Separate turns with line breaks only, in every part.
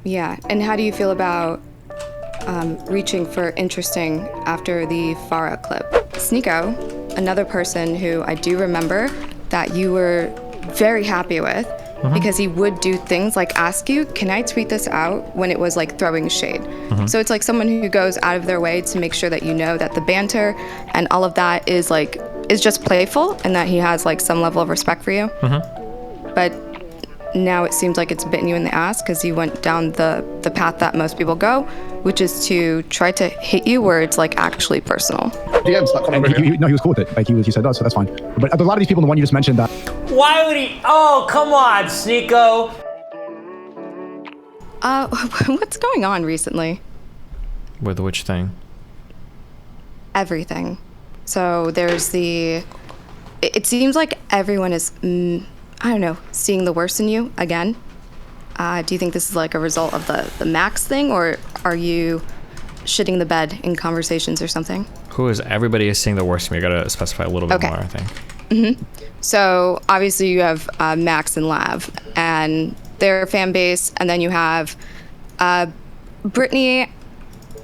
Yeah, and how do you feel about reaching for interesting after the Farha clip? Sneako, another person who I do remember that you were very happy with, because he would do things like ask you, can I tweet this out, when it was like throwing shade. So it's like someone who goes out of their way to make sure that you know that the banter and all of that is just playful and that he has like some level of respect for you. But now it seems like it's bitten you in the ass because you went down the path that most people go, which is to try to hit you where it's like actually personal.
DMs, no, he was cool with it. Like he said, oh, so that's fine. But a lot of these people, the one you just mentioned, that.
Why would he? Oh, come on, Sneako.
What's going on recently?
With which thing?
Everything. So there's it seems like everyone is, I don't know, seeing the worst in you again. Do you think this is like a result of the Max thing, or are you shitting the bed in conversations or something?
Everybody is seeing the worst in me. I gotta specify a little bit more, I think.
So obviously you have Max and Lav and their fan base, and then you have Brittany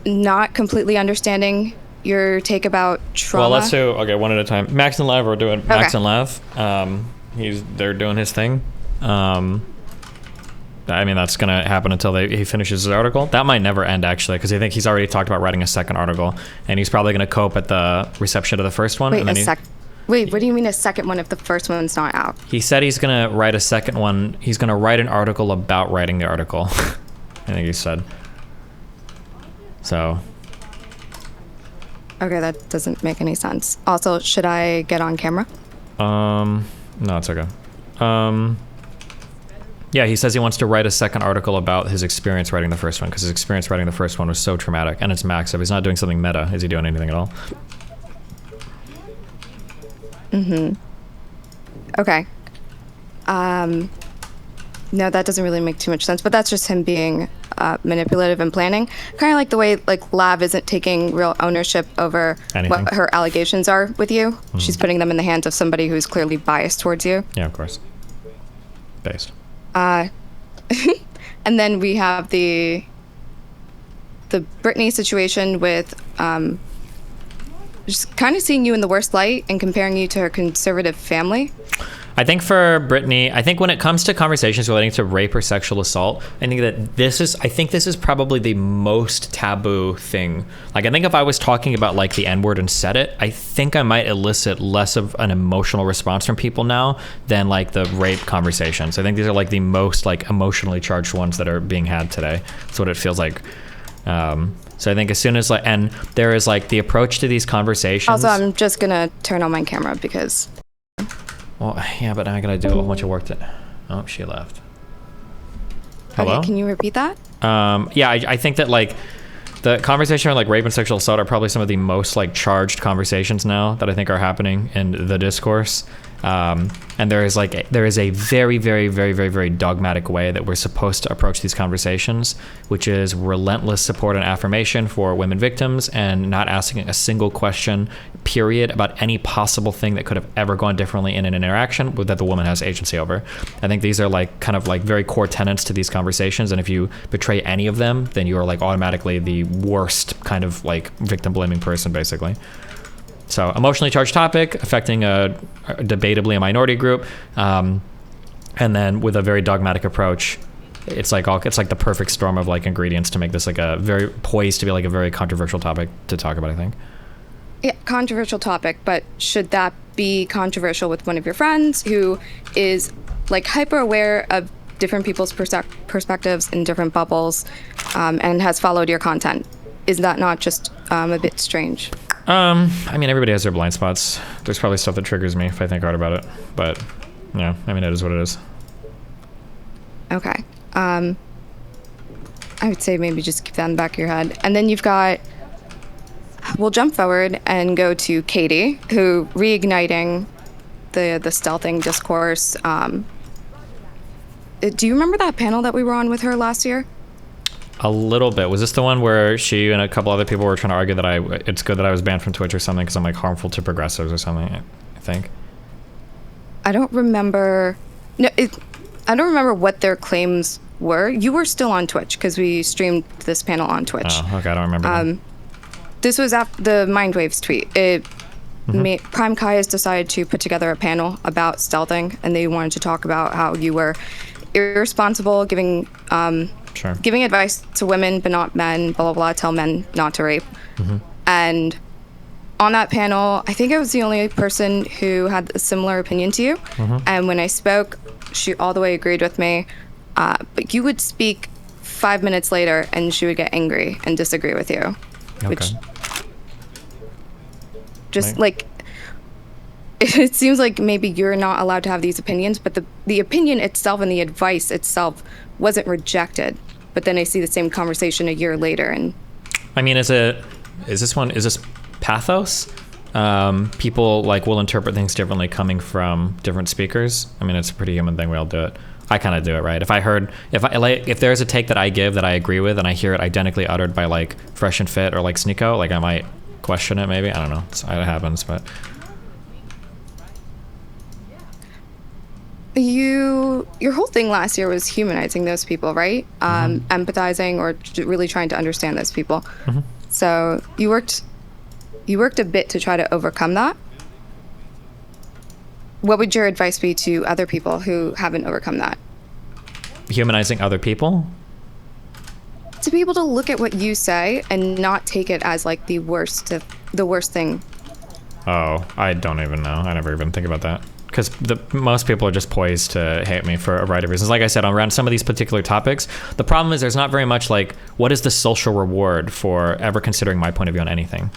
not completely understanding your take about trauma.
Well, let's do, okay, one at a time. Max and Lav are doing Max and Lav. They're doing his thing. I mean, that's gonna happen until he finishes his article. That might never end, actually, because I think he's already talked about writing a second article, and he's probably gonna cope at the reception of the first one.
Wait, what do you mean a second one if the first one's not out?
He said he's gonna write a second one. He's gonna write an article about writing the article. I think he said. So.
Okay, that doesn't make any sense. Also, should I get on camera?
No, it's okay. Yeah, he says he wants to write a second article about his experience writing the first one, because his experience writing the first one was so traumatic, and it's Max. So if he's not doing something meta, is he doing anything at all?
Okay. No, that doesn't really make too much sense, but that's just him being manipulative and planning. Kind of like the way like Lav isn't taking real ownership over what her allegations are with you. She's putting them in the hands of somebody who's clearly biased towards you.
Yeah, of course. Based.
And then we have the Brittany situation with just kind of seeing you in the worst light and comparing you to her conservative family.
I think for Brittany, I think when it comes to conversations relating to rape or sexual assault, I think this is probably the most taboo thing. Like, I think if I was talking about like the N-word and said it, I think I might elicit less of an emotional response from people now than like the rape conversations. I think these are like the most like emotionally charged ones that are being had today. That's what it feels like. So I think as soon as like, and there is like the approach to these conversations.
Also, I'm just gonna turn on my camera because.
Well, yeah, but now I gotta do a whole bunch of work oh, she left. Hello?
Okay, can you repeat that?
Yeah, I think that like the conversation around like rape and sexual assault are probably some of the most like charged conversations now that I think are happening in the discourse. And there is a very, very, very, very, very dogmatic way that we're supposed to approach these conversations, which is relentless support and affirmation for women victims and not asking a single question, period, about any possible thing that could have ever gone differently in an interaction that the woman has agency over. I think these are like kind of like very core tenets to these conversations, and if you betray any of them, then you are like automatically the worst kind of like victim blaming person, basically. So emotionally charged topic affecting debatably a minority group, and then with a very dogmatic approach, it's like the perfect storm of like ingredients to make this like a very poised to be like a very controversial topic to talk about, I think.
Yeah, controversial topic, but should that be controversial with one of your friends who is like hyper aware of different people's perspectives in different bubbles, and has followed your content? Is that not just a bit strange?
I mean, everybody has their blind spots. There's probably stuff that triggers me if I think hard about it, but yeah, I mean, it is what it is.
Okay. I would say maybe just keep that in the back of your head. And then you've got, we'll jump forward and go to Katie, who reigniting the stealthing discourse. Do you remember that panel that we were on with her last year?
A little bit. Was this the one where she and a couple other people were trying to argue that it's good that I was banned from Twitch or something because I'm like harmful to progressives or something, I think?
I don't remember. No, I don't remember what their claims were. You were still on Twitch because we streamed this panel on Twitch.
Oh, okay, I don't remember. That.
This was after the Mindwaves tweet. Prime Kai has decided to put together a panel about stealthing, and they wanted to talk about how you were irresponsible, giving advice to women but not men, blah, blah, blah, tell men not to rape. And on that panel, I think I was the only person who had a similar opinion to you. And when I spoke, she all the way agreed with me. But you would speak 5 minutes later, and she would get angry and disagree with you. Which just like, it seems like maybe you're not allowed to have these opinions, but the opinion itself and the advice itself wasn't rejected. But then I see the same conversation a year later, and
I mean, is this pathos? People like will interpret things differently coming from different speakers. I mean, it's a pretty human thing. We all do it. I kind of do it, right? If there's a take that I give that I agree with, and I hear it identically uttered by like Fresh and Fit or like Sneako, like I might question it. Maybe, I don't know. It happens, but
your whole thing last year was humanizing those people, right? Empathizing or really trying to understand those people. So you worked a bit to try to overcome that. What would your advice be to other people who haven't overcome that?
Humanizing other people?
To be able to look at what you say and not take it as like the worst thing.
Oh, I don't even know. I never even think about that. Because most people are just poised to hate me for a variety of reasons. Like I said, around some of these particular topics, the problem is there's not very much like, what is the social reward for ever considering my point of view on anything?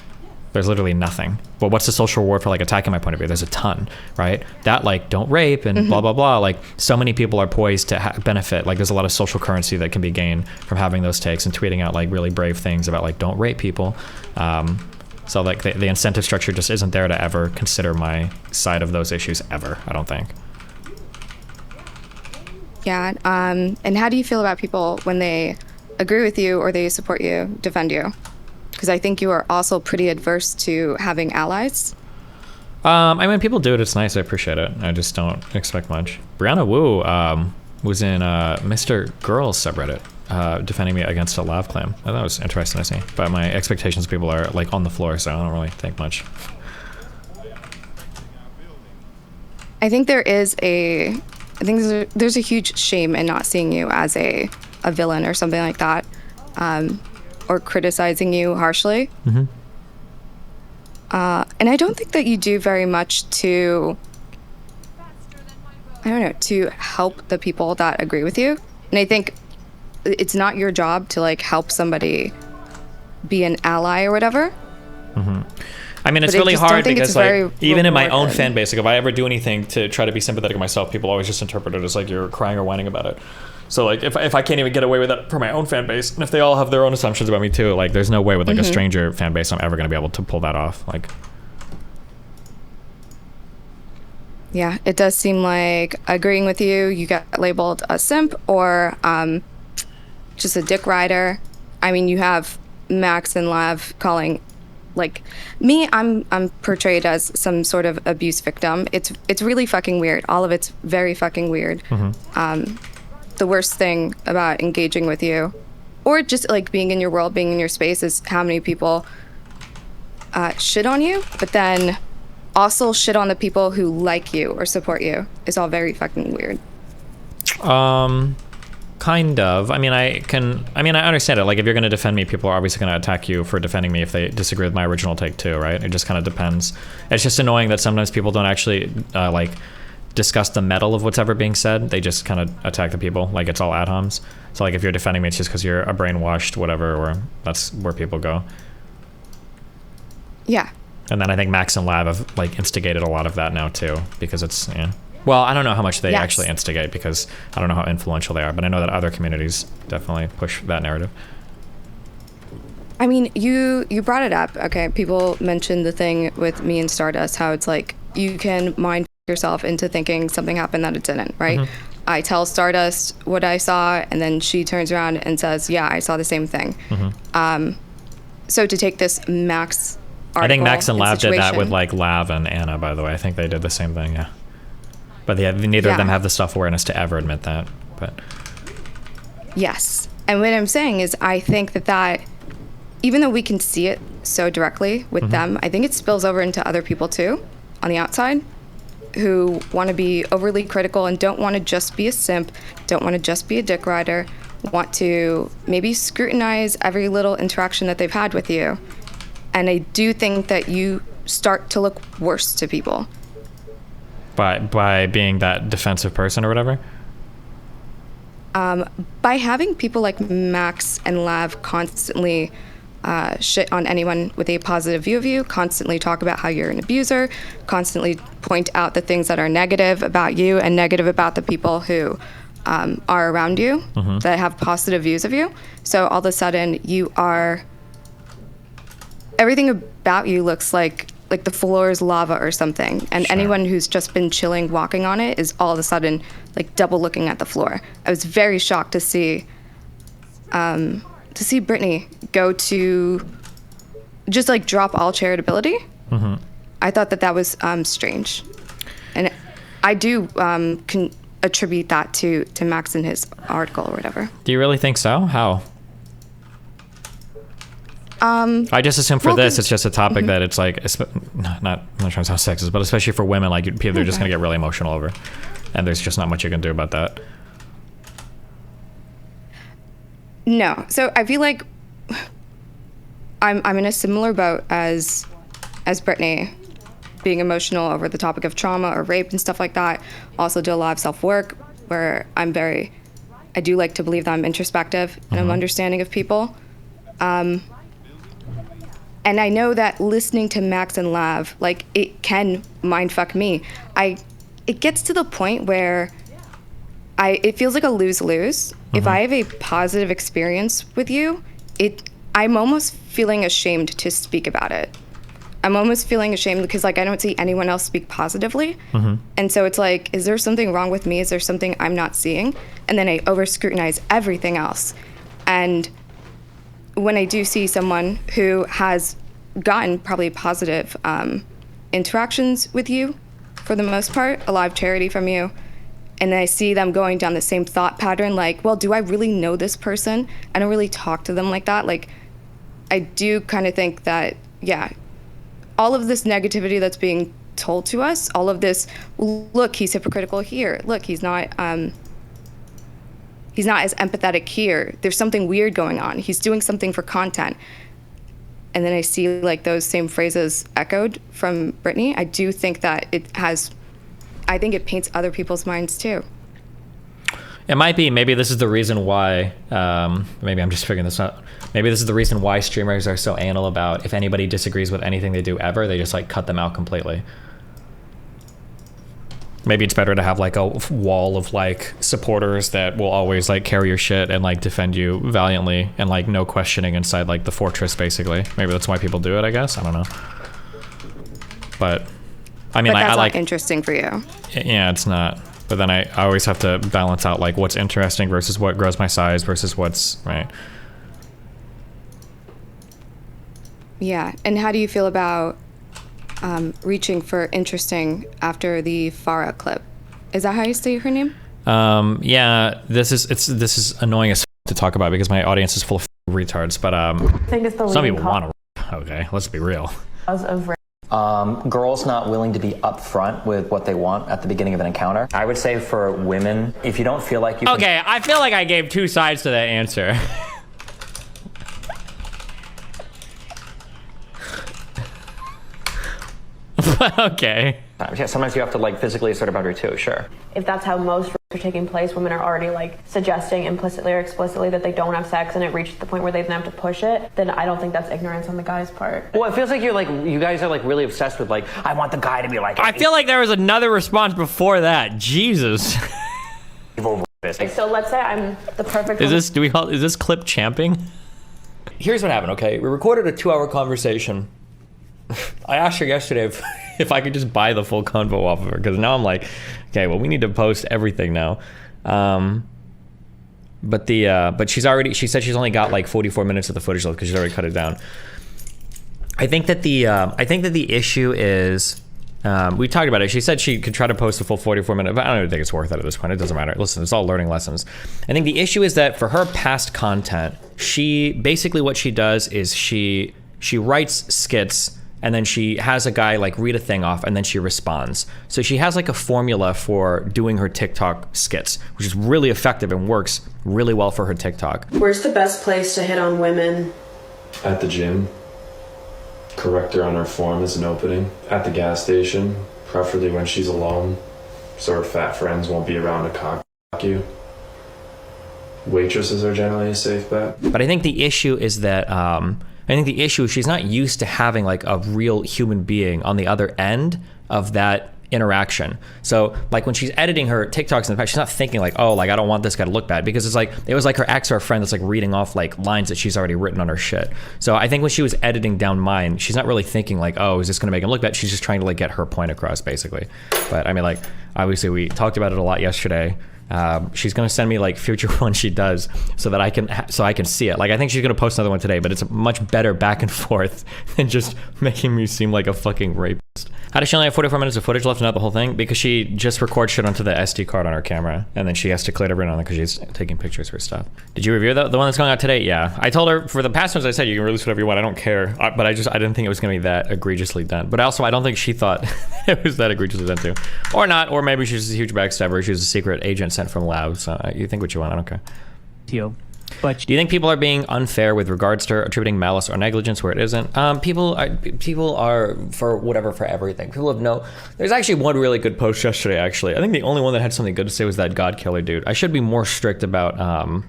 There's literally nothing. But what's the social reward for like attacking my point of view? There's a ton, right? That like, don't rape and blah, blah, blah. Like so many people are poised to benefit. Like there's a lot of social currency that can be gained from having those takes and tweeting out like really brave things about like, don't rape people. So like the incentive structure just isn't there to ever consider my side of those issues ever, I don't think.
Yeah, and how do you feel about people when they agree with you or they support you, defend you? Because I think you are also pretty adverse to having allies.
I mean, people do it, it's nice, I appreciate it. I just don't expect much. Brianna Wu was in Mr. Girls subreddit. Defending me against a lav claim. I thought it was interesting to see, but my expectations of people are like on the floor, so I don't really think much.
I think there's a huge shame in not seeing you as a villain or something like that, or criticizing you harshly. And I don't think that you do very much to help the people that agree with you. And I think it's not your job to like help somebody be an ally or whatever.
I mean, it's really hard because like even in my own fan base, like if I ever do anything to try to be sympathetic to myself, people always just interpret it as like you're crying or whining about it. So like if I can't even get away with that for my own fan base, and if they all have their own assumptions about me too, like there's no way with like a stranger fan base I'm ever going to be able to pull that off. Like,
yeah, it does seem like agreeing with you get labeled a simp or just a dick rider. I mean, you have Max and Lav calling, like me, I'm portrayed as some sort of abuse victim. It's really fucking weird. All of it's very fucking weird. The worst thing about engaging with you, or just like being in your world, being in your space, is how many people shit on you, but then also shit on the people who like you or support you. It's all very fucking weird.
Kind of. I mean, I understand it. Like, if you're going to defend me, people are obviously going to attack you for defending me if they disagree with my original take too, right? It just kind of depends. It's just annoying that sometimes people don't actually, like, discuss the metal of what's ever being said. They just kind of attack the people. Like, it's all ad homs. So, like, if you're defending me, it's just because you're a brainwashed whatever, or that's where people go.
Yeah.
And then I think Max and Lab have, like, instigated a lot of that now too, because it's, yeah. Well, I don't know how much they actually instigate because I don't know how influential they are, but I know that other communities definitely push that narrative.
I mean, you brought it up. Okay, people mentioned the thing with me and Stardust, how it's like you can mind yourself into thinking something happened that it didn't, right? I tell Stardust what I saw, and then she turns around and says, yeah, I saw the same thing. So to take this Max article, I think Max and
Lav did that with like Lav and Anna, by the way. I think they did the same thing, yeah. But neither of them have the self-awareness to ever admit that. But
Yes. And what I'm saying is I think that even though we can see it so directly with them, I think it spills over into other people too on the outside who want to be overly critical and don't want to just be a simp, don't want to just be a dick rider, want to maybe scrutinize every little interaction that they've had with you. And I do think that you start to look worse to people.
By being that defensive person or whatever?
By having people like Max and Lav constantly shit on anyone with a positive view of you, constantly talk about how you're an abuser, constantly point out the things that are negative about you and negative about the people who are around you that have positive views of you. So all of a sudden everything about you looks like the floor is lava or something, and anyone who's just been chilling, walking on it, is all of a sudden like double looking at the floor. I was very shocked to see Brittany go to just like drop all charitability. I thought that was strange, and I do can attribute that to Max in his article or whatever.
Do you really think so? How? I just assume for this, it's just a topic that it's like, I'm not trying to sound sexist, but especially for women, like people, they're just gonna get really emotional over, and there's just not much you can do about that.
No, so I feel like I'm in a similar boat as Brittany, being emotional over the topic of trauma or rape and stuff like that. Also do a lot of self-work where I do like to believe that I'm introspective and I'm understanding of people. And I know that listening to Max and Lav, like, it can mindfuck me. It gets to the point where it feels like a lose-lose. If I have a positive experience with you, I'm almost feeling ashamed to speak about it. I'm almost feeling ashamed because, like, I don't see anyone else speak positively. And so it's like, is there something wrong with me? Is there something I'm not seeing? And then I over-scrutinize everything else. And when I do see someone who has gotten probably positive interactions with you, for the most part, a lot of charity from you, and then I see them going down the same thought pattern, like, well, do I really know this person? I don't really talk to them like that. Like, I do kind of think that, yeah, all of this negativity that's being told to us, all of this, look, he's hypocritical here. Look, he's not as empathetic here. There's something weird going on. He's doing something for content. And then I see like those same phrases echoed from Brittany. I do think that I think it paints other people's minds too.
It might be. Maybe this is the reason why, maybe I'm just figuring this out. Maybe this is the reason why streamers are so anal about if anybody disagrees with anything they do ever, they just like cut them out completely. Maybe it's better to have like a wall of like supporters that will always like carry your shit and like defend you valiantly and like no questioning inside like the fortress basically. Maybe that's why people do it, I guess. I don't know. But I mean,
that's
I like
not interesting for you.
Yeah, it's not. But then I always have to balance out like what's interesting versus what grows my size versus what's right.
Yeah, and how do you feel about reaching for interesting after the Farha clip? Is that how you say her name?
Yeah, this is annoying as to talk about because my audience is full of retards. But
I think it's the
some people want to. Okay, let's be real.
Of
girls not willing to be upfront with what they want at the beginning of an encounter. I would say for women, if you don't feel like you
Okay, I feel like I gave two sides to that answer. Okay.
Yeah, sometimes you have to like physically assert a boundary too, sure.
If that's how most are taking place, women are already like suggesting implicitly or explicitly that they don't have sex and it reaches the point where they then have to push it, then I don't think that's ignorance on the guy's part.
Well, it feels like you guys are like really obsessed with like, I want the guy to be like,
I feel like there was another response before that. Jesus.
So let's say I'm the perfect
Is this clip champing? Here's what happened, okay? We recorded a 2-hour conversation. I asked her yesterday if I could just buy the full convo off of her, because now I'm like, okay, well, we need to post everything now. But she said she's only got like 44 minutes of the footage left because she's already cut it down. I think that the issue is We talked about it. She said she could try to post a full 44-minute, but I don't even think it's worth it at this point. It doesn't matter. Listen, it's all learning lessons. I think the issue is that for her past content, she basically what she does is she writes skits and then she has a guy like read a thing off and then she responds. So she has like a formula for doing her TikTok skits, which is really effective and works really well for her TikTok.
Where's the best place to hit on women?
At the gym. Correct her on her form as an opening. At the gas station, preferably when she's alone, so her fat friends won't be around to cock you. Waitresses are generally a safe bet.
But I think the issue is that she's not used to having like a real human being on the other end of that interaction. So like when she's editing her TikToks in the past, she's not thinking like, oh, like I don't want this guy to look bad, because it was like her ex or a friend that's like reading off like lines that she's already written on her shit. So I think when she was editing down mine, she's not really thinking like, oh, is this gonna make him look bad? She's just trying to like get her point across basically. But I mean, like obviously we talked about it a lot yesterday. She's gonna send me like future ones she does so that I can see it. Like I think she's gonna post another one today, but it's a much better back and forth than just making me seem like a fucking rapist. How does she only have 44 minutes of footage left and not the whole thing? Because she just records shit onto the SD card on her camera, and then she has to clear everything on it because she's taking pictures for stuff. Did you review the one that's going out today? Yeah. I told her for the past ones I said you can release whatever you want. I don't care. But I didn't think it was gonna be that egregiously done. But also I don't think she thought it was that egregiously done too. Or not. Or maybe she's a huge backstabber. She's a secret agent sent from labs. So you think what you want. I don't care.
But
do you think people are being unfair with regards to attributing malice or negligence where it isn't? People are for everything. People have there's actually one really good post yesterday, actually. I think the only one that had something good to say was that God Killer dude. I should be more strict about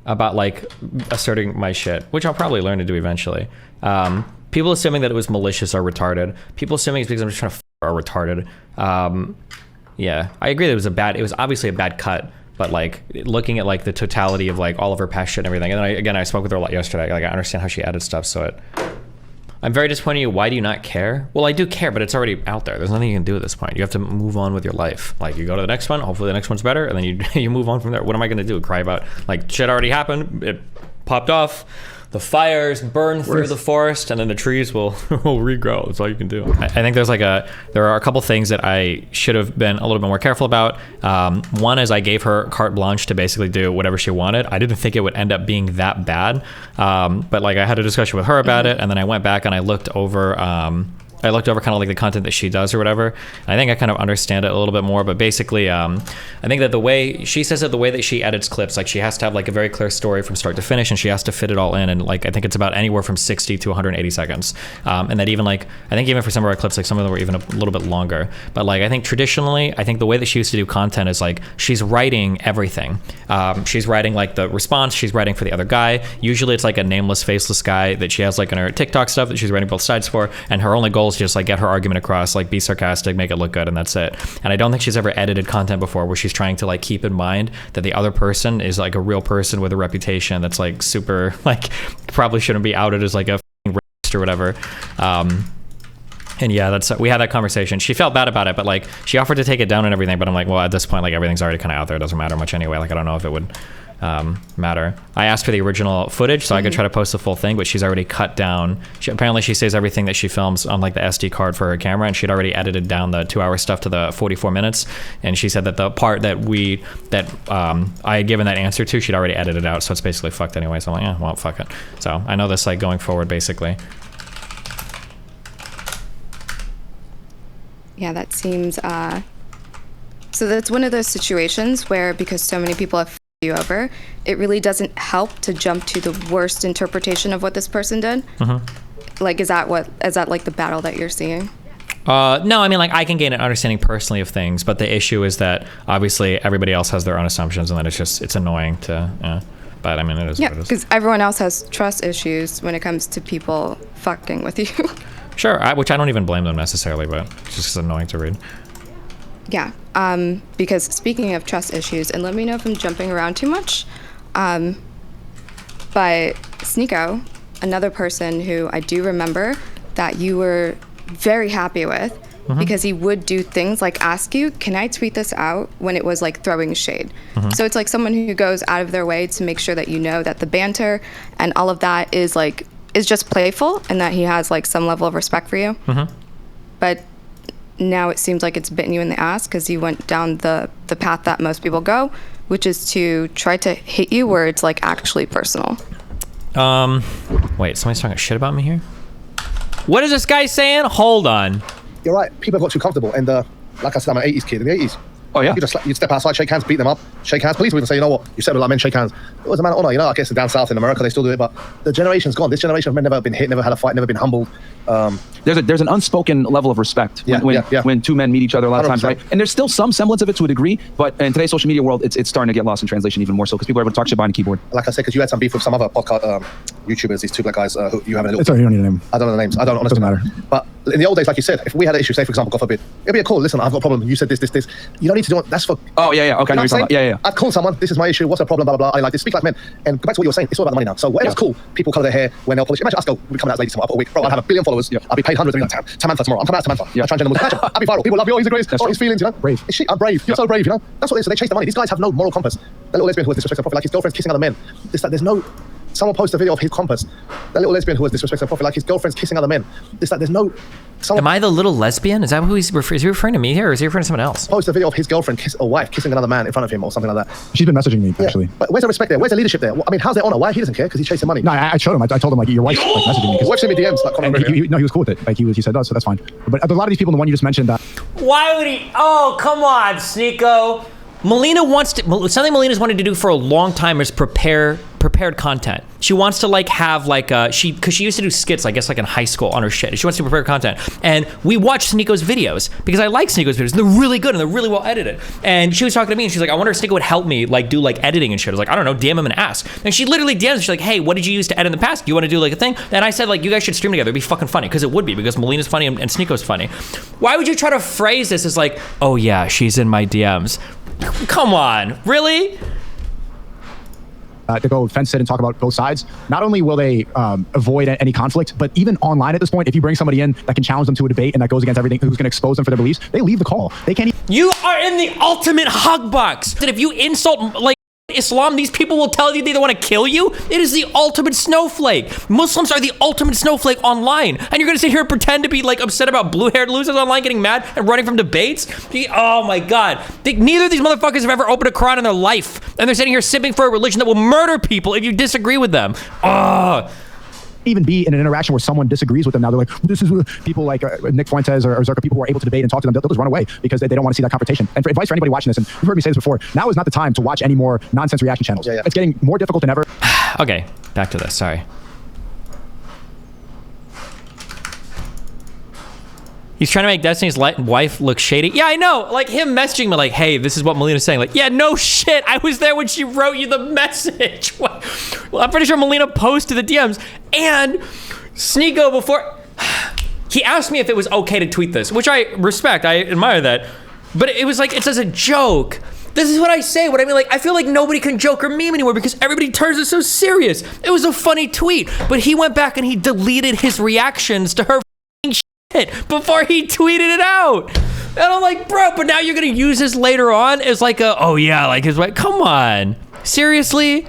like asserting my shit, which I'll probably learn to do eventually. People assuming that it was malicious are retarded. People assuming it's because I'm just trying to are retarded. Yeah, I agree that it was obviously a bad cut. But like looking at like the totality of like all of her past shit and everything, and then I spoke with her a lot yesterday. Like I understand how she added stuff, so I'm very disappointed in you. Why do you not care? Well, I do care, but it's already out there. There's nothing you can do at this point. You have to move on with your life. Like you go to the next one, hopefully the next one's better, and then you move on from there. What am I gonna do? Cry about like shit already happened? It popped off. The fires burn through the forest, and then the trees will regrow. That's all you can do. I think there are a couple things that I should have been a little bit more careful about. One is I gave her carte blanche to basically do whatever she wanted. I didn't think it would end up being that bad, but like I had a discussion with her about it, and then I went back and I looked over kind of like the content that she does or whatever. And I think I kind of understand it a little bit more, but basically, I think that the way she says it, the way that she edits clips, like she has to have like a very clear story from start to finish, and she has to fit it all in. And like, I think it's about anywhere from 60 to 180 seconds. And that even like, I think even for some of our clips, like some of them were even a little bit longer. But like, I think traditionally, I think the way that she used to do content is like, she's writing everything. She's writing like the response, she's writing for the other guy. Usually it's like a nameless, faceless guy that she has like in her TikTok stuff that she's writing both sides for. And her only goal is just like get her argument across, like be sarcastic, make it look good, and that's it. And I don't think she's ever edited content before where she's trying to like keep in mind that the other person is like a real person with a reputation that's like super, like probably shouldn't be outed as like a racist or whatever. And yeah, we had that conversation. She felt bad about it, but like she offered to take it down and everything, but I'm like, well, at this point, like everything's already kind of out there. It doesn't matter much anyway. Like I don't know if it would matter. I asked for the original footage so I could try to post the full thing, but she's already cut down. Apparently she says everything that she films on like the SD card for her camera, and she'd already edited down the 2-hour stuff to the 44 minutes. And she said that the part that I had given that answer to, she'd already edited out, so it's basically fucked anyway. So I'm like, yeah, well, fuck it. So I know this like going forward, basically.
Yeah, that seems so that's one of those situations where because so many people have you over, it really doesn't help to jump to the worst interpretation of what this person did. Like is that like the battle that you're seeing?
No, I mean like I can gain an understanding personally of things, but the issue is that obviously everybody else has their own assumptions, and then it's annoying to but I mean it is what it is.
Because everyone else has trust issues when it comes to people fucking with you.
Sure, which I don't even blame them necessarily, but it's just annoying to read.
Yeah, because speaking of trust issues, and let me know if I'm jumping around too much, but Sneako, another person who I do remember that you were very happy with, because he would do things like ask you, can I tweet this out, when it was like throwing shade. So it's like someone who goes out of their way to make sure that you know that the banter and all of that is just playful, and that he has like some level of respect for you. But now it seems like it's bitten you in the ass because you went down the path that most people go, which is to try to hit you where it's like actually personal.
Wait, somebody's talking shit about me here? What is this guy saying? Hold on.
You're right. People have got too comfortable. And like I said, I'm an 80s kid in the 80s.
Oh, yeah?
You step outside, shake hands, beat them up, shake hands. Police would even say, you know what, you said with like men, shake hands. It was a man of honor, you know, I guess down south in America, they still do it, but the generation's gone. This generation of men never been hit, never had a fight, never been humbled.
There's an unspoken level of respect when two men meet each other a lot of times, right? And there's still some semblance of it to a degree, but in today's social media world, it's starting to get lost in translation even more so because people are able to talk shit behind a keyboard.
Like I said, because you had some beef with some other podcast YouTubers, these two black guys who you have a little...
Sorry, you don't need a name.
I don't know the names. I don't honestly
matter.
But in the old days, like you said, if we had an issue, say for example, God forbid, it'd be a call. Listen, I've got a problem. You said this. You don't need to do it. That's for...
Oh, yeah. Okay,
you know what I'm saying?
Yeah.
I'd call someone. This is my issue. What's the problem? Blah, blah, blah. I like this. Speak like men. And go back to what you were saying. It's all about the money now. So whatever's cool, people colour their hair, wear nail polish. Imagine us we coming out as ladies tomorrow. I've got a week. Bro, I'd have 1 billion followers. I'd be paid hundreds of millions. Samantha tomorrow. I'm coming out as Samantha. I try and gender Imagine. I'd be viral. People love you. Oh, he's the greatest. His feelings, you know?
Brave.
It's shit. I'm brave. You're so brave, you know? That's what it is. So they chase the money. These guys have no moral compass. That little lesbian who has disrespected the prophet, like his girlfriend's kissing other men. There's no... Someone posted a video of his compass. That little lesbian who has disrespected the prophet, like his girlfriend's kissing other men. There's no...
Am I the little lesbian? Is that who is he referring to me here, or is he referring to someone else?
Post a video of his girlfriend or wife kissing another man in front of him or something like that.
She's been messaging me, actually.
But where's the respect there? Where's the leadership there? I mean, how's their honor? Why he doesn't care? Because he's chasing money.
No, I showed him. I told him, like, your wife's like, messaging me.
His wife sent me DMs. Like,
he was cool with it. Like, he said, no, so that's fine. But a lot of these people, the one you just mentioned,
Why would he? Oh, come on, Sneako.
Melina wants to, something Melina's wanted to do for a long time is prepared content. She wants to like have like because she used to do skits, I guess, like in high school on her shit. She wants to prepare content, and we watch Sneako's videos because I like Sneako's videos. They're really good and they're really well edited. And she was talking to me and she's like, I wonder if Sneako would help me like do like editing and shit. I was like, I don't know, DM him and ask. And she literally DMs. She's like, hey, what did you use to edit in the past? Do you want to do like a thing? And I said like, you guys should stream together. It'd be fucking funny because it would be because Melina's funny and Sneako's funny. Why would you try to phrase this as like, oh yeah, she's in my DMs? Come on, really?
To go fence sit and talk about both sides. Not only will they avoid any conflict, but even online at this point, if you bring somebody in that can challenge them to a debate and that goes against everything, who's going to expose them for their beliefs, they leave the call. They can't.
You are in the ultimate hug box. That if you insult like Islam, these people will tell you they want to kill you. It is the ultimate snowflake. Muslims are the ultimate snowflake online, and you're gonna sit here and pretend to be like upset about blue-haired losers online, getting mad and running from debates. Oh my God! Neither of these motherfuckers have ever opened a Quran in their life, and they're sitting here sipping for a religion that will murder people if you disagree with them. Oh.
Even be in an interaction where someone disagrees with them. Now they're like, this is people like Nick Fuentes or Zerka, people who are able to debate and talk to them, they'll just run away because they don't want to see that confrontation. And for advice for anybody watching this, and you've heard me say this before, now is not the time to watch any more nonsense reaction channels. It's getting more difficult than ever.
Okay, back to this, sorry. He's trying to make Destiny's wife look shady. Yeah, I know. Like him messaging me like, hey, this is what Melina's saying. Like, yeah, no shit. I was there when she wrote you the message. Well, I'm pretty sure Melina posted the DMs. And Sneako before, he asked me if it was okay to tweet this, which I respect. I admire that. But it was like, it's as a joke. This is what I say. What I mean, like, I feel like nobody can joke or meme anymore because everybody turns it so serious. It was a funny tweet. But he went back and he deleted his reactions to her before he tweeted it out. And I'm like, bro, but now you're gonna use this later on as like a, oh yeah, like his wife. Come on, seriously?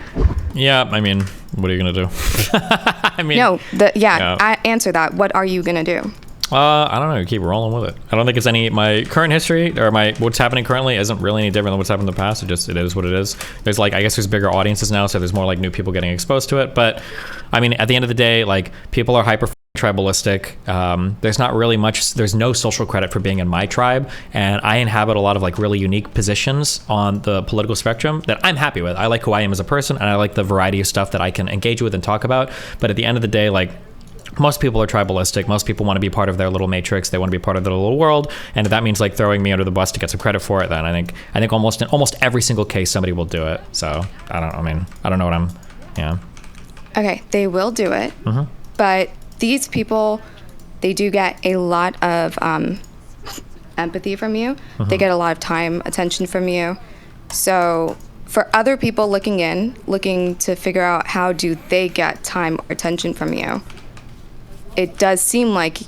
Yeah, I mean, what are you gonna do? I mean,
no, I answer that. What are you gonna do?
I don't know. Keep rolling with it. I don't think it's my current history or what's happening currently isn't really any different than what's happened in the past. It is what it is. There's like, I guess there's bigger audiences now, so there's more like new people getting exposed to it. But I mean, at the end of the day, like people are hyper tribalistic. There's not really much, there's no social credit for being in my tribe, and I inhabit a lot of like really unique positions on the political spectrum that I'm happy with. I like who I am as a person, and I like the variety of stuff that I can engage with and talk about. But at the end of the day, like, most people are tribalistic. Most people want to be part of their little matrix. They want to be part of their little world, and if that means like throwing me under the bus to get some credit for it, then I think almost in almost every single case somebody will do it. So I don't know what I'm, yeah.
Okay, they will do it, but these people, they do get a lot of empathy from you. They get a lot of time, attention from you. So for other people looking to figure out how do they get time or attention from you, it does seem like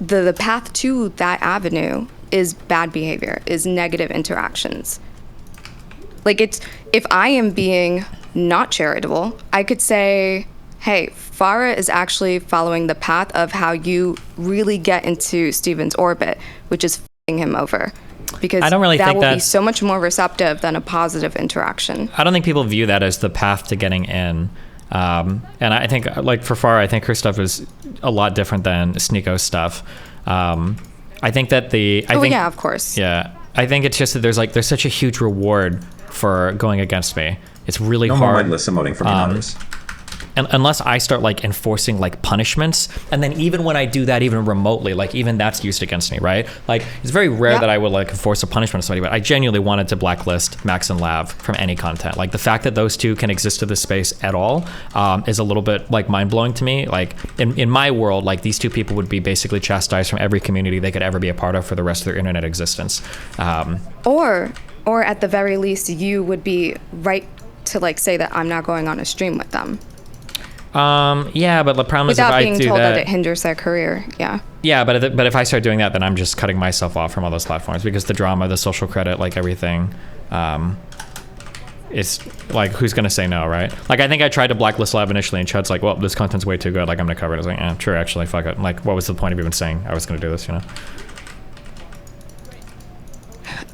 the path to that avenue is bad behavior, is negative interactions. Like if I am being not charitable, I could say, hey, Farha is actually following the path of how you really get into Steven's orbit, which is him over, because
I don't really
that
think
will be
that's-
so much more receptive than a positive interaction.
I don't think people view that as the path to getting in. And I think, like, for Farha, I think her stuff is a lot different than Sneako's stuff. I think that
yeah, of course.
Yeah. I think it's just that there's such a huge reward for going against me. It's really
No more
hard.
mindless emoting from others.
And unless I start like enforcing like punishments, and then even when I do that, even remotely, like even that's used against me, right? Like it's very rare that I would like enforce a punishment on somebody, but I genuinely wanted to blacklist Max and Lav from any content. Like the fact that those two can exist in this space at all is a little bit like mind blowing to me. Like in my world, like these two people would be basically chastised from every community they could ever be a part of for the rest of their internet existence.
Or at the very least, you would be right to like say that I'm not going on a stream with them.
Yeah, but the problem is if
without
I
being
do
told that
that,
it hinders their career. Yeah.
Yeah, but if I start doing that, then I'm just cutting myself off from all those platforms because the drama, the social credit, like everything, it's like who's gonna say no, right? Like I think I tried to blacklist Lab initially, and Chud's like, "Well, this content's way too good. Like I'm gonna cover it." I was like, "Yeah, true, actually, fuck it." Like, what was the point of even saying I was gonna do this? You know?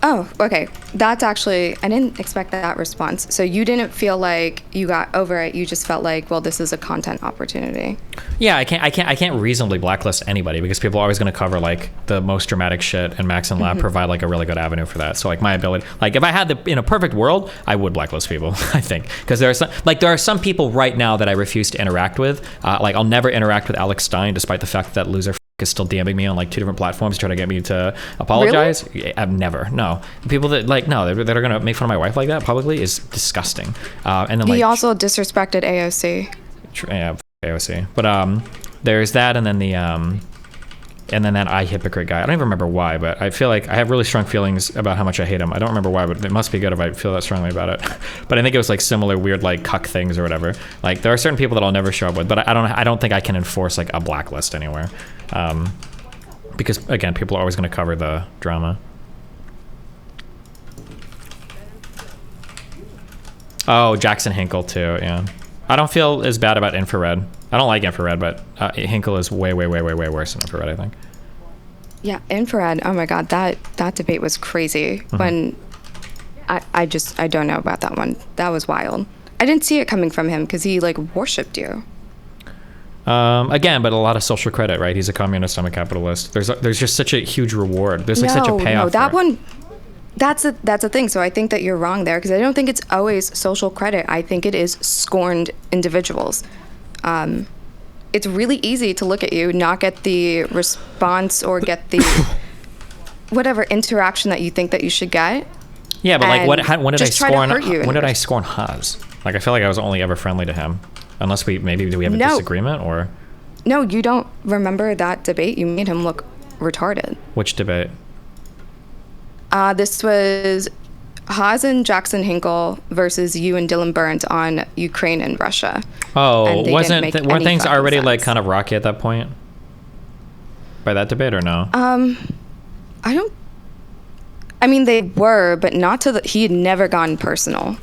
Oh, okay. That's actually, I didn't expect that response. So you didn't feel like you got over it. You just felt like, well, this is a content opportunity.
Yeah, I can't reasonably blacklist anybody because people are always going to cover like the most dramatic shit, and Max and Lab provide like a really good avenue for that. So like my ability, like if I had in a perfect world, I would blacklist people. I think because there are some people right now that I refuse to interact with. Like I'll never interact with Alex Stein, despite the fact that loser is still DMing me on like 2 different platforms trying to get me to apologize. Really? I've never. No. People that like that are gonna make fun of my wife like that publicly is disgusting. And then
he also disrespected AOC.
Yeah, AOC. But there's that, and then that I hypocrite guy. I don't even remember why, but I feel like I have really strong feelings about how much I hate him. I don't remember why, but it must be good if I feel that strongly about it. But I think it was like similar weird like cuck things or whatever. Like there are certain people that I'll never show up with, but I don't think I can enforce like a blacklist anywhere. Because again, people are always going to cover the drama. Oh, Jackson Hinkle too, yeah. I don't feel as bad about Infrared. I don't like Infrared, but Hinkle is way worse than Infrared, I think.
Yeah, Infrared. Oh my God, that debate was crazy. When I don't know about that one. That was wild. I didn't see it coming from him because he like worshipped you.
Again, but a lot of social credit, right? He's a communist, I'm a capitalist. There's just such a huge reward. There's like such a payoff.
No, that one. That's a thing. So I think that you're wrong there because I don't think it's always social credit. I think it is scorned individuals. It's really easy to look at you, not get the response or get the whatever interaction that you think that you should get.
Yeah, but like when did I scorn? When did I
person.
scorn Haas? Like I feel like I was only ever friendly to him, unless do we have a disagreement or?
No, you don't remember that debate. You made him look retarded.
Which debate?
This was Haas and Jackson Hinkle versus you and Dylan Burns on Ukraine and Russia.
Oh, weren't things already like kind of rocky at that point? By that debate or no?
I mean, they were, but not to he had never gone personal.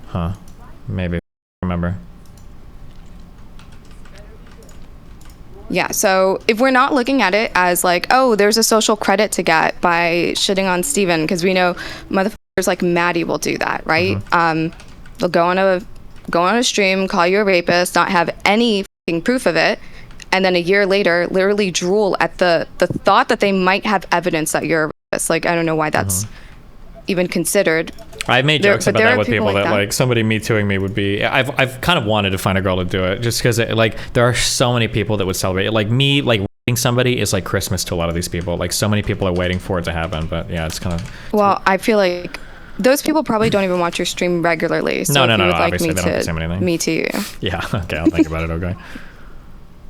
Huh. Maybe. Remember.
Yeah, so if we're not looking at it as like, oh, there's a social credit to get by shitting on Steven, because we know motherfuckers like Maddie will do that, right? They'll go on a stream, call you a rapist, not have any fucking proof of it, and then a year later, literally drool at the thought that they might have evidence that you're a rapist. Like, I don't know why that's even considered.
I've made jokes about that with people that like somebody me tooing me would be. I've kind of wanted to find a girl to do it just because like there are so many people that would celebrate it. Like me like raping somebody is like Christmas to a lot of these people. Like so many people are waiting for it to happen. But yeah, it's kind of.
Well, I feel like those people probably don't even watch your stream regularly. So
no.
Like
Obviously, they don't have to say anything.
Me to you.
Yeah. Okay. I'll think about it. Okay.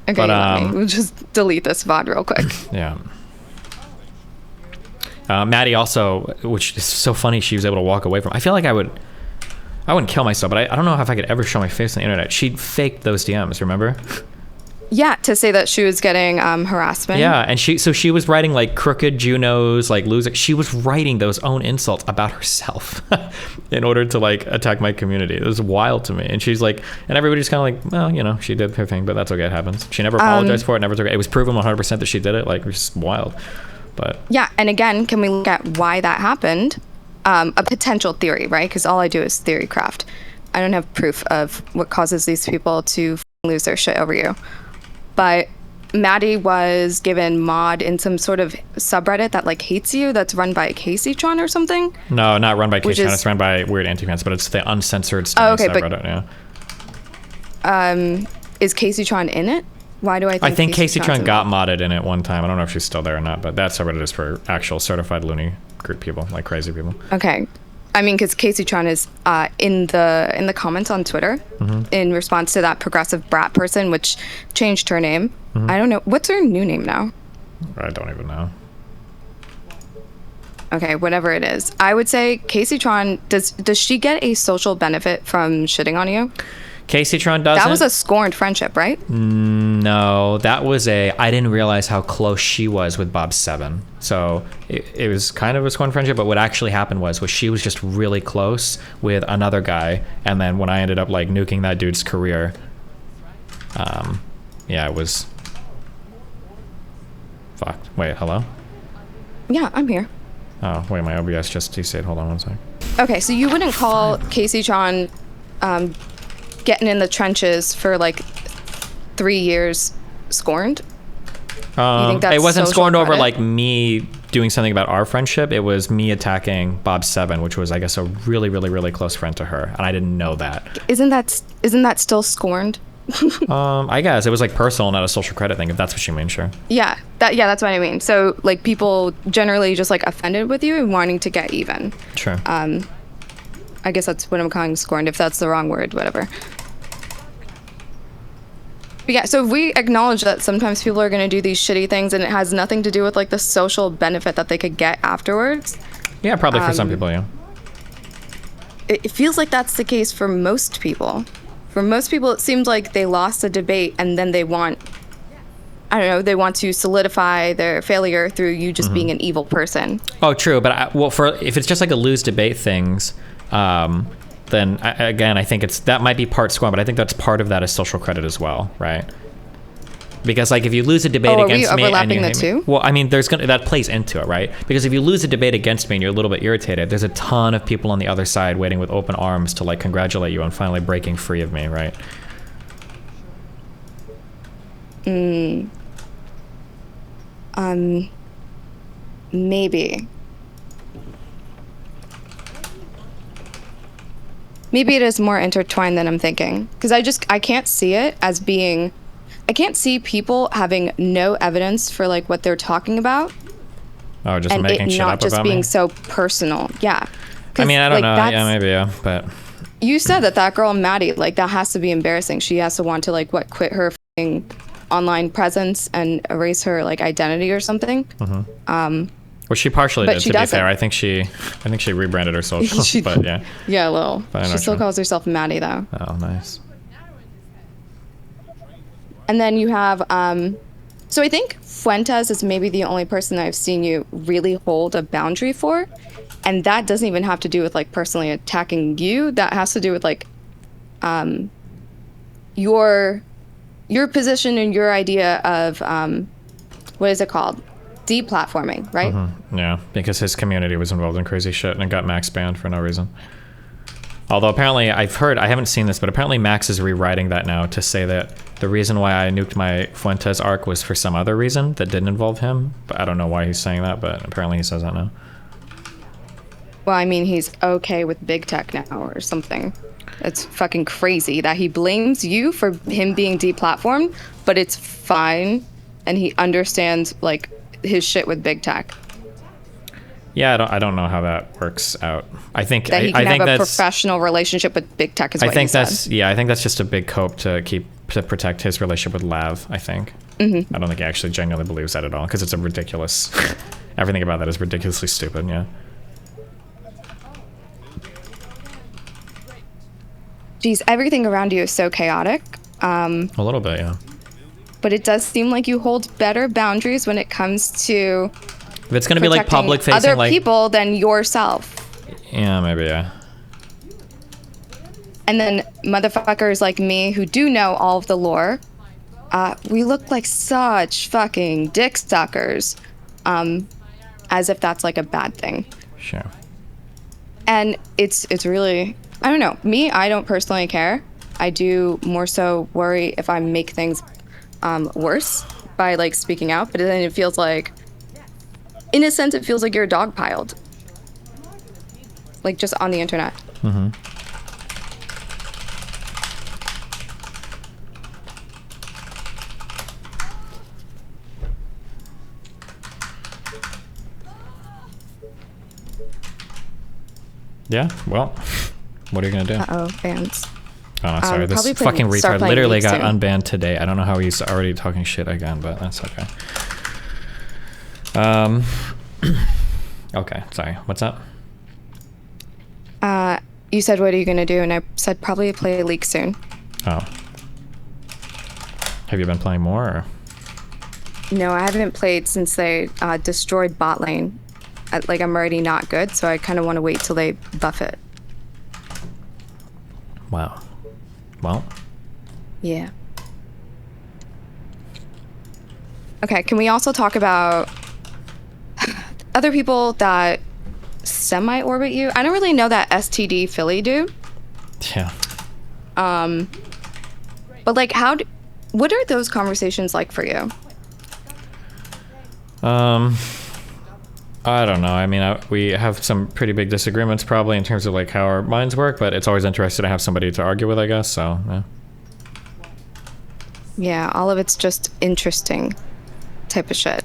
Okay. But, we'll just delete this VOD real quick.
Yeah. Maddie also, which is so funny, she was able to walk away from. I feel like I wouldn't kill myself, but I don't know if I could ever show my face on the internet. She faked those DMs, remember?
Yeah, to say that she was getting harassment.
Yeah, and she was writing like crooked Junos, like loser. She was writing those own insults about herself in order to like attack my community. It was wild to me. And she's like, and everybody's kind of like, well, you know, she did her thing, but that's okay. It happens. She never apologized for it. Never took it. It was proven 100% that she did it. Like, it was just wild. But
yeah, and again, can we look at why that happened? A potential theory, right? Because all I do is theory craft. I don't have proof of what causes these people to lose their shit over you. But Maddie was given mod in some sort of subreddit that like hates you, that's run by Chaeiry or something.
No, not run by Chaeiry. It's run by Weird Anti-Fans, but it's the uncensored subreddit. Yeah.
Is Chaeiry in it? Why do I think
Chaeiry got modded in it one time. I don't know if she's still there or not, but that subreddit is for actual certified loony group people, like crazy people.
Okay. I mean, because Chaeiry is in the comments on Twitter in response to that progressive brat person, which changed her name. I don't know. What's her new name now?
I don't even know.
Okay, whatever it is. I would say Chaeiry, does she get a social benefit from shitting on you?
Chaeiry doesn't.
That was a scorned friendship, right?
No, that was I didn't realize how close she was with Bob 7. So it was kind of a scorned friendship, but what actually happened was she was just really close with another guy, and then when I ended up like nuking that dude's career, yeah, it was fucked. Wait, hello?
Yeah, I'm here.
Oh, wait, my OBS just desayed. Hold on one sec.
Okay, so you wouldn't call Chaeiry getting in the trenches for like 3 years scorned? You think that's
it wasn't
social
scorned over
credit?
like me doing something about our friendship. It was me attacking Bob 7, which was, I guess, a really, really, really close friend to her, and I didn't know that.
Isn't that still scorned?
I guess it was like personal, not a social credit thing, if that's what you mean. Sure.
Yeah, that's what I mean. So like people generally just like offended with you and wanting to get even.
Sure.
I guess that's what I'm calling scorned, if that's the wrong word, whatever. But yeah, so if we acknowledge that sometimes people are going to do these shitty things and it has nothing to do with like the social benefit that they could get afterwards.
Yeah, probably for some people, yeah.
It feels like that's the case for most people. For most people, it seems like they lost a debate and then they want, I don't know, they want to solidify their failure through you just being an evil person.
Oh, true. But if it's just like a lose debate things, then I think that might be part scorn, but I think that's part of that is social credit as well, right? Because like if you lose a debate against me, and you hate me, well, I mean, that plays into it, right? Because if you lose a debate against me and you're a little bit irritated, there's a ton of people on the other side waiting with open arms to like congratulate you on finally breaking free of me, right?
Maybe. Maybe it is more intertwined than I'm thinking. Because I can't see it as being, I can't see people having no evidence for like what they're talking about.
Oh, just
and
making
it
shit
not
up
just
about
being
me?
so personal. Yeah.
I mean, I don't know. Yeah, maybe, yeah, but.
You said that girl, Maddie, like that has to be embarrassing. She has to want to like, quit her f***ing online presence and erase her like identity or something.
Well, she partially did,
she
to be
doesn't.
fair. I think she rebranded her social, but yeah.
Yeah, a little.
But
She still calls herself Maddie though.
Oh, nice.
And then you have, so I think Fuentes is maybe the only person that I've seen you really hold a boundary for. And that doesn't even have to do with like personally attacking you. That has to do with like your position and your idea of, what is it called? Deplatforming, right?
Yeah, because his community was involved in crazy shit and it got Max banned for no reason. Although apparently I haven't seen this, but apparently Max is rewriting that now to say that the reason why I nuked my Fuentes arc was for some other reason that didn't involve him. But I don't know why he's saying that, but apparently he says that now.
Well, I mean, he's okay with big tech now or something. It's fucking crazy that he blames you for him being deplatformed, but it's fine, and he understands like his shit with big tech.
Yeah, I don't know how that works out. I think
that he can
I think
have a
that's,
professional relationship with big tech. Is what
I think
he said.
that's I think that's just a big cope to protect his relationship with Lav. I think. I don't think he actually genuinely believes that at all because it's a ridiculous. Everything about that is ridiculously stupid. Yeah.
Geez, everything around you is so chaotic.
A little bit, yeah.
But it does seem like you hold better boundaries when it comes to.
If it's gonna be like public facing,
other
like
people than yourself.
Yeah, maybe, yeah.
And then motherfuckers like me who do know all of the lore, we look like such fucking dick suckers as if that's like a bad thing.
Sure.
And it's really, I don't know. Me, I don't personally care. I do more so worry if I make things worse by like speaking out, but then it feels like, in a sense, it feels like you're dogpiled. Like just on the internet.
Mm-hmm. Yeah, well, what are you gonna do?
Uh-oh, bans.
Oh, sorry, this
probably
fucking
start
retard
playing
literally
League
got
soon.
unbanned today. I don't know how he's already talking shit again, but that's okay. Okay, sorry, what's up?
You said, what are you gonna do? And I said, probably play League soon.
Oh. Have you been playing more, or?
No, I haven't played since they destroyed bot lane. Like, I'm already not good, so I kind of want to wait till they buff it.
Wow. Well.
Yeah. Okay, can we also talk about other people that semi-orbit you? I don't really know that STD Philly dude.
Yeah.
But like, what are those conversations like for you?
I don't know. I mean, we have some pretty big disagreements probably in terms of like how our minds work, but it's always interesting to have somebody to argue with, I guess, so, yeah.
Yeah, all of it's just interesting type of shit.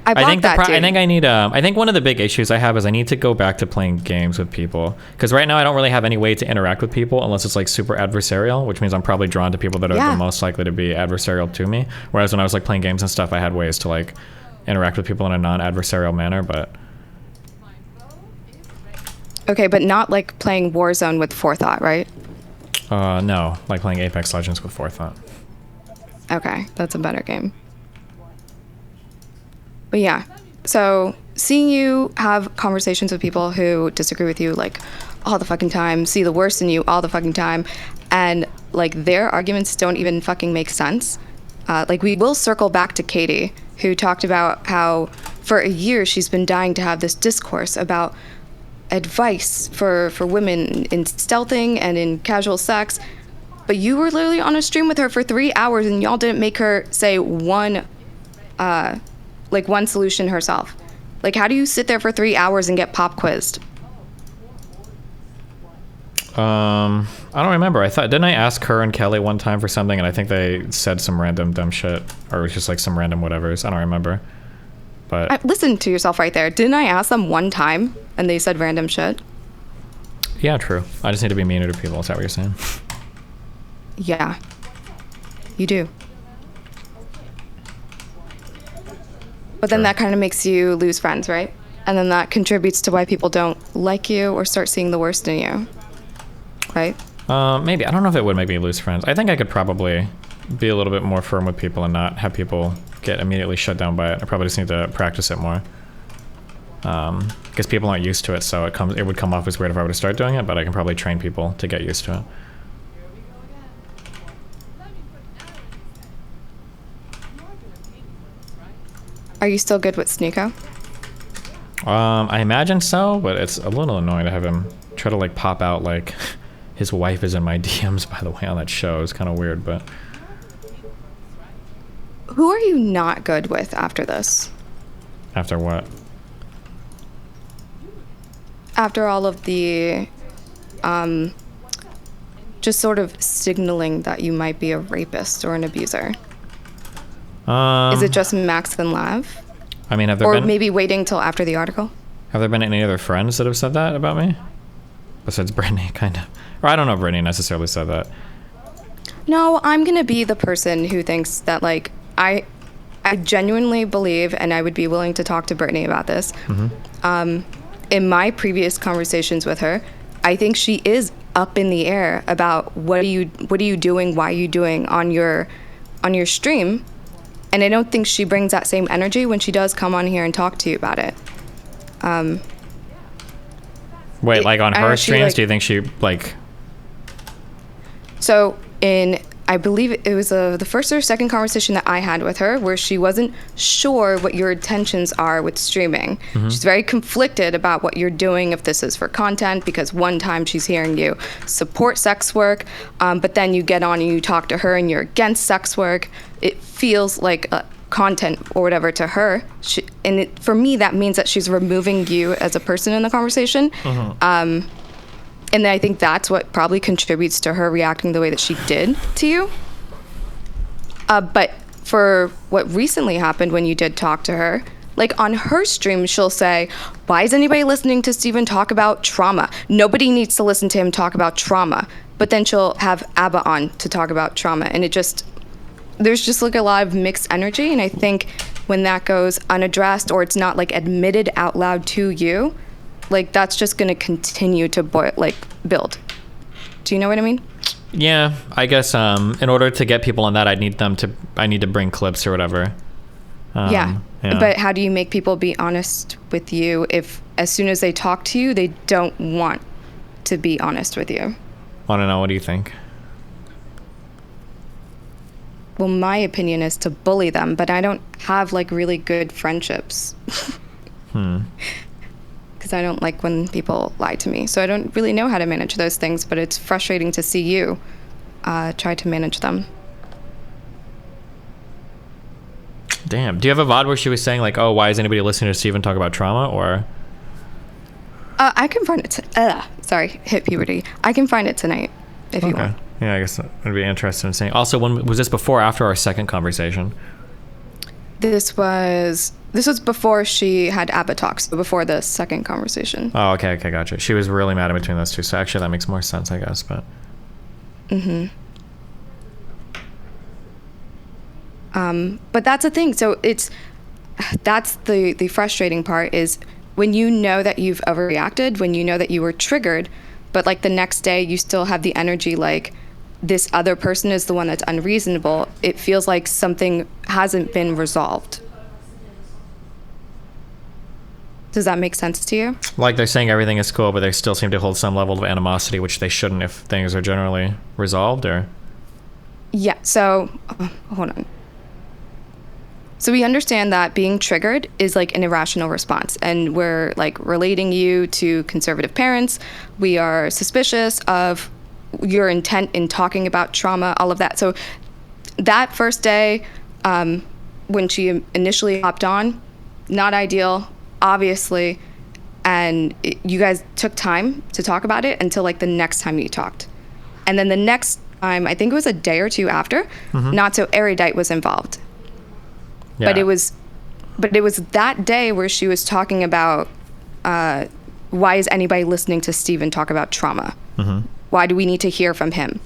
I think
I think one of the big issues I have is I need to go back to playing games with people, because right now I don't really have any way to interact with people unless it's like super adversarial, which means I'm probably drawn to people that are the most likely to be adversarial to me. Whereas when I was like playing games and stuff, I had ways to like interact with people in a non-adversarial manner, but
okay, but not like playing Warzone with forethought, right?
no, like playing Apex Legends with forethought.
Okay, that's a better game. But yeah, so seeing you have conversations with people who disagree with you like all the fucking time, see the worst in you all the fucking time, and like their arguments don't even fucking make sense. Like we will circle back to Katie, who talked about how for a year she's been dying to have this discourse about advice for women in stealthing and in casual sex. But you were literally on a stream with her for 3 hours and y'all didn't make her say one solution herself. Like, how do you sit there for 3 hours and get pop quizzed?
I don't remember. Didn't I ask her and Kelly one time for something, and I think they said some random dumb shit, or it was just like some random whatevers. I don't remember. But
listen to yourself right there. Didn't I ask them one time and they said random shit?
yeah, true. I just need to be meaner to people. Is that what you're saying?
Yeah, you do. But then that kind of makes you lose friends, right? And then that contributes to why people don't like you or start seeing the worst in you, right?
Maybe. I don't know if it would make me lose friends. I think I could probably be a little bit more firm with people and not have people get immediately shut down by it. I probably just need to practice it more. Because people aren't used to it, so it would come off as weird if I were to start doing it, but I can probably train people to get used to it.
Are you still good with Sneako?
I imagine so, but it's a little annoying to have him try to like pop out like his wife is in my DMs, by the way, on that show. It's kind of weird, but...
Who are you not good with after this?
After what?
After all of the, just sort of signaling that you might be a rapist or an abuser. Is it just Max and Lav?
I mean,
or maybe waiting till after the article?
Have there been any other friends that have said that about me? Besides Brittany, kind of. Or I don't know if Brittany necessarily said that.
No, I'm gonna be the person who thinks that, like, I genuinely believe, and I would be willing to talk to Brittany about this. Mm-hmm. In my previous conversations with her, I think she is up in the air about what are you doing, why are you doing on your stream. And I don't think she brings that same energy when she does come on here and talk to you about it.
Wait, like on her streams, do you think she, like...
So, in I believe it was the first or second conversation that I had with her where she wasn't sure what your intentions are with streaming. She's very conflicted about what you're doing, if this is for content, because one time she's hearing you support sex work, but then you get on and you talk to her and you're against sex work. It feels like content or whatever to her. For me, that means that she's removing you as a person in the conversation. And I think that's what probably contributes to her reacting the way that she did to you. But for what recently happened when you did talk to her, like on her stream, she'll say, why is anybody listening to Steven talk about trauma? Nobody needs to listen to him talk about trauma. But then she'll have Abba on to talk about trauma. And there's just like a lot of mixed energy. And I think when that goes unaddressed or it's not like admitted out loud to you, like that's just going to continue to build. Do you know what I mean?
Yeah, I guess in order to get people on that, I need to bring clips or whatever.
Yeah, but how do you make people be honest with you if as soon as they talk to you, they don't want to be honest with you?
I don't know. What do you think?
Well, my opinion is to bully them, but I don't have like really good friendships. Because I don't like when people lie to me. So I don't really know how to manage those things, but it's frustrating to see you try to manage them.
Damn. Do you have a VOD where she was saying like, oh, why is anybody listening to Steven talk about trauma? Or
I can find it. Hit puberty. I can find it tonight if you want.
Yeah, I guess I'd be interested in seeing. Also, when was this before or after our second conversation?
This was before she had ABBA talks, so before the second conversation.
Oh, okay, gotcha. She was really mad in between those two, so actually that makes more sense, I guess, but...
But that's the thing, so that's the frustrating part is when you know that you've overreacted, when you know that you were triggered, but like the next day you still have the energy like, this other person is the one that's unreasonable, it feels like something hasn't been resolved. Does that make sense to you?
Like they're saying everything is cool, but they still seem to hold some level of animosity, which they shouldn't if things are generally resolved, or?
Yeah, so, hold on. So we understand that being triggered is like an irrational response, and we're like relating you to conservative parents. We are suspicious of your intent in talking about trauma, all of that. So that first day, when she initially hopped on, not ideal, obviously, and you guys took time to talk about it until like the next time you talked. And then the next time, I think it was a day or two after, not so erudite was involved. Yeah. But it was that day where she was talking about why is anybody listening to Steven talk about trauma? Why do we need to hear from him?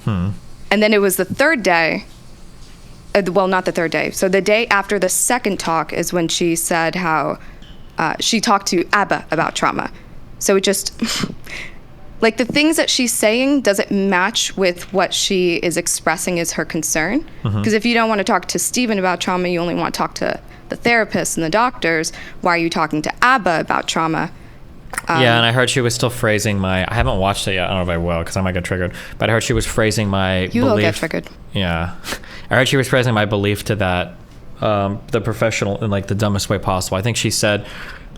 And then it was the third day, well, not the third day. So the day after the second talk is when she said how she talked to Abba about trauma. So it just, like the things that she's saying doesn't match with what she is expressing as her concern. Because if you don't want to talk to Steven about trauma, you only want to talk to the therapists and the doctors. Why are you talking to Abba about trauma?
Yeah, and I heard she was still phrasing I haven't watched it yet, I don't know if I will, because I might get triggered, but I heard she was phrasing my belief.
You will get triggered.
Yeah. I heard she was phrasing my belief to that, the professional, in like the dumbest way possible. I think she said,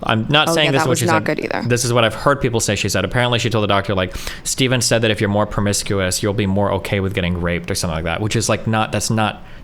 I'm not saying this is what she said.
That was not good either.
This is what I've heard people say she said. Apparently she told the doctor, like, Steven said that if you're more promiscuous, you'll be more okay with getting raped or something like that, which is like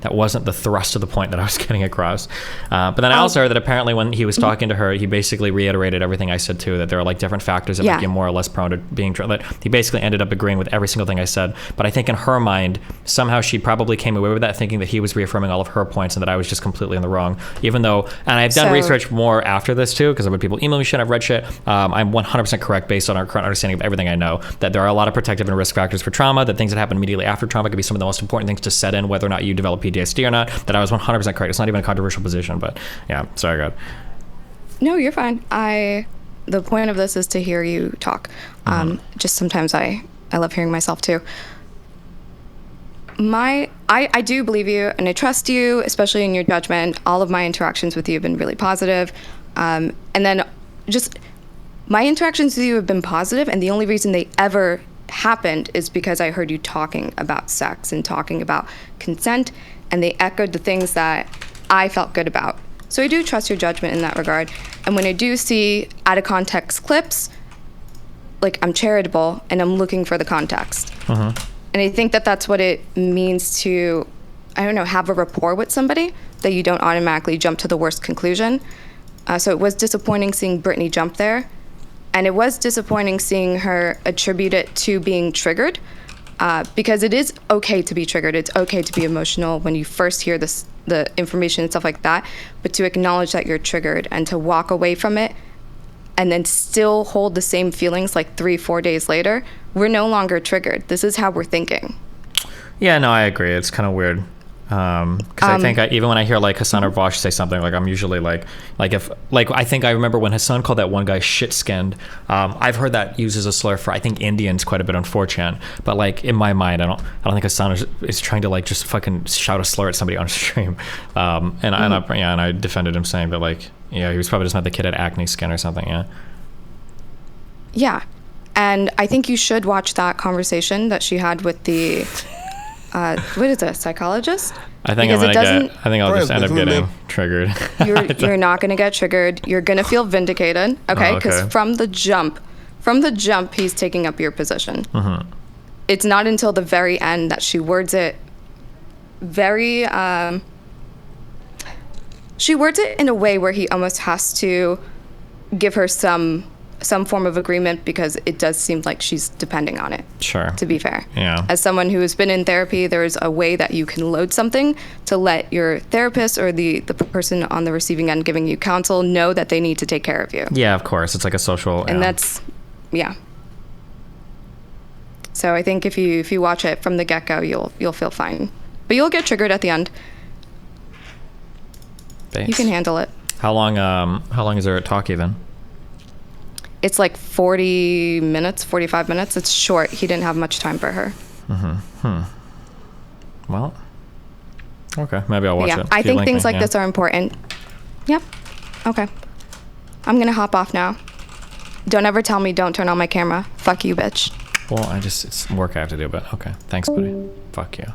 that wasn't the thrust of the point that I was getting across. But then I also heard that apparently when he was talking to her, he basically reiterated everything I said too, that there are like different factors that make you more or less prone to being that he basically ended up agreeing with every single thing I said. But I think in her mind, somehow she probably came away with that thinking that he was reaffirming all of her points and that I was just completely in the wrong, even though, and I've done research more after this too, because I've had people email me shit, I've read shit. I'm 100% correct based on our current understanding of everything I know, that there are a lot of protective and risk factors for trauma, that things that happen immediately after trauma could be some of the most important things to set in whether or not you develop PTSD or not, that I was 100% correct. It's not even a controversial position, but yeah, sorry, God. No,
you're fine. The point of this is to hear you talk. Just sometimes I love hearing myself too. I do believe you and I trust you, especially in your judgment. All of my interactions with you have been really positive. And then just my interactions with you have been positive, and the only reason they ever happened is because I heard you talking about sex and talking about consent, and they echoed the things that I felt good about. So I do trust your judgment in that regard. And when I do see out of context clips, like, I'm charitable and I'm looking for the context. And I think that that's what it means to, I don't know, have a rapport with somebody, that you don't automatically jump to the worst conclusion. So it was disappointing seeing Brittany jump there. And it was disappointing seeing her attribute it to being triggered, because it is okay to be triggered. It's okay to be emotional when you first hear the information and stuff like that. But to acknowledge that you're triggered and to walk away from it and then still hold the same feelings like 3-4 days later, we're no longer triggered. This is how we're thinking.
Yeah, no, I agree. It's kind of weird. Because I think even when I hear like Hassan or Vosh say something, like I'm usually like if like I think I remember when Hassan called that one guy shit skinned. I've heard that used as a slur for I think Indians quite a bit on 4chan. But like in my mind, I don't think Hassan is trying to like just fucking shout a slur at somebody on stream. And I defended him saying that like he was probably just meant the kid had acne skin or something.
Yeah, and I think you should watch that conversation that she had with the. What is it, psychologist?
I think I'll just end up getting triggered.
You're not going to get triggered. You're going to feel vindicated, okay? Because from the jump, he's taking up your position. It's not until the very end that she words it very. She words it in a way where he almost has to give her some form of agreement, because it does seem like she's depending on it.
Sure.
To be fair.
Yeah.
As someone who has been in therapy, there's a way that you can load something to let your therapist or the person on the receiving end giving you counsel know that they need to take care of you.
Yeah, of course. It's like a social.
And that's, yeah. So I think if you watch it from the get-go, you'll feel fine. But you'll get triggered at the end.
Thanks.
You can handle it.
How long is there a talk even?
It's like 40 minutes, 45 minutes. It's short. He didn't have much time for her.
Well, okay. Maybe I'll watch it.
I think things like this are important. Yep. Okay. I'm going to hop off now. Don't ever tell me don't turn on my camera. Fuck you, bitch.
Well, it's work I have to do, but okay. Thanks, buddy. Fuck you.